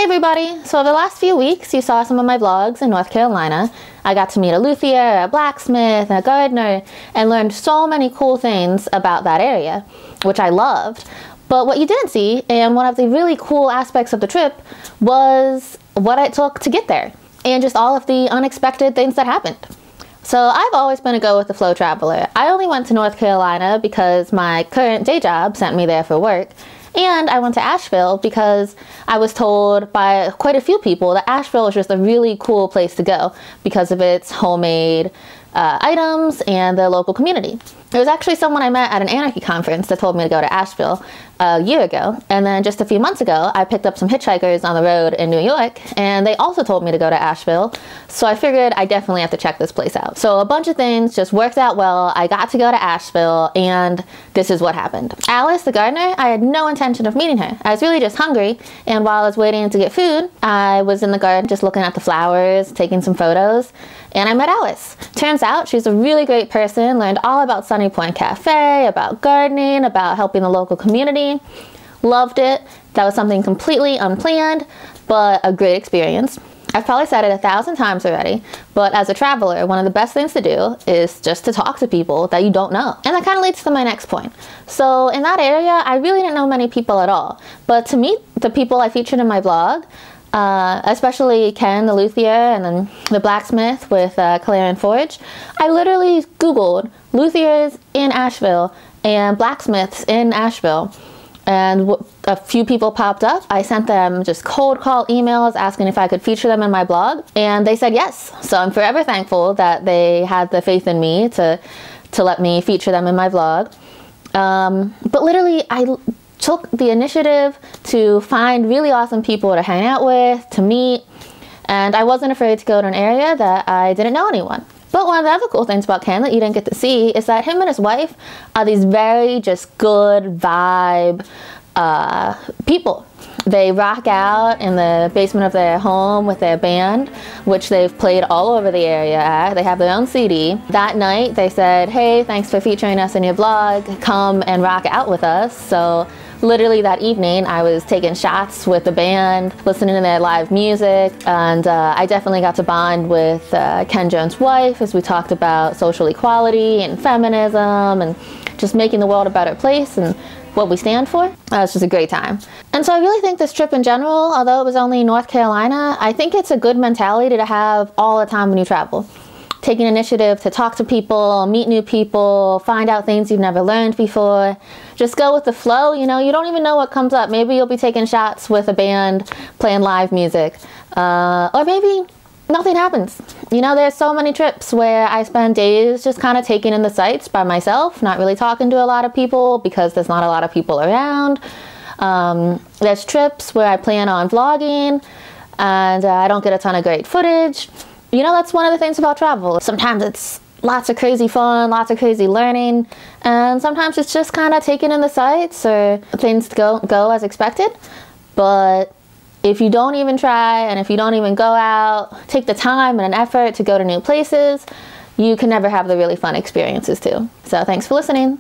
Hey everybody! So the last few weeks you saw some of my vlogs in North Carolina. I got to meet a luthier, a blacksmith, a gardener, and learned so many cool things about that area, which I loved. But what you didn't see, and one of the really cool aspects of the trip, was what it took to get there, and just all of the unexpected things that happened. So I've always been a go with the flow traveler. I only went to North Carolina because my current day job sent me there for work. And I went to Asheville because I was told by quite a few people that Asheville is just a really cool place to go because of its homemade items and the local community. There was actually someone I met at an anarchy conference that told me to go to Asheville a year ago, and then just a few months ago I picked up some hitchhikers on the road in New York and they also told me to go to Asheville, so I figured I definitely have to check this place out. So a bunch of things just worked out well. I got to go to Asheville and this is what happened. Alice, the gardener, I had no intention of meeting her. I was really just hungry, and while I was waiting to get food I was in the garden just looking at the flowers, taking some photos, and I met Alice. Turns out she's a really great person, learned all about Sunny Point Cafe, about gardening, about helping the local community. Loved it. That was something completely unplanned, but a great experience. I've probably said it 1,000 times already, but as a traveler, one of the best things to do is just to talk to people that you don't know. And that kind of leads to my next point. So in that area, I really didn't know many people at all, but to meet the people I featured in my blog, especially Ken, the luthier, and then the blacksmith with Claire and Forge, I literally Googled luthiers in Asheville and blacksmiths in Asheville, and a few people popped up. I sent them just cold call emails asking if I could feature them in my blog, and they said yes. So I'm forever thankful that they had the faith in me to let me feature them in my vlog. But literally I took the initiative to find really awesome people to hang out with, to meet, and I wasn't afraid to go to an area that I didn't know anyone. But one of the other cool things about Ken that you didn't get to see is that him and his wife are these very just good vibe people. They rock out in the basement of their home with their band, which they've played all over the area at. They have their own CD. That night they said, hey, thanks for featuring us in your vlog, come and rock out with us. So literally that evening I was taking shots with the band, listening to their live music, and I definitely got to bond with Ken Jones' wife as we talked about social equality and feminism and just making the world a better place and what we stand for. It was just a great time. And so I really think this trip in general, although it was only North Carolina, I think it's a good mentality to have all the time when you travel. Taking initiative to talk to people, meet new people, find out things you've never learned before. Just go with the flow, you know, you don't even know what comes up. Maybe you'll be taking shots with a band, playing live music, or maybe nothing happens. You know, there's so many trips where I spend days just kind of taking in the sights by myself, not really talking to a lot of people because there's not a lot of people around. There's trips where I plan on vlogging and I don't get a ton of great footage. You know, that's one of the things about travel. Sometimes it's lots of crazy fun, lots of crazy learning, and sometimes it's just kind of taking in the sights or things go as expected. But if you don't even try, and if you don't even go out, take the time and an effort to go to new places, you can never have the really fun experiences too. So thanks for listening.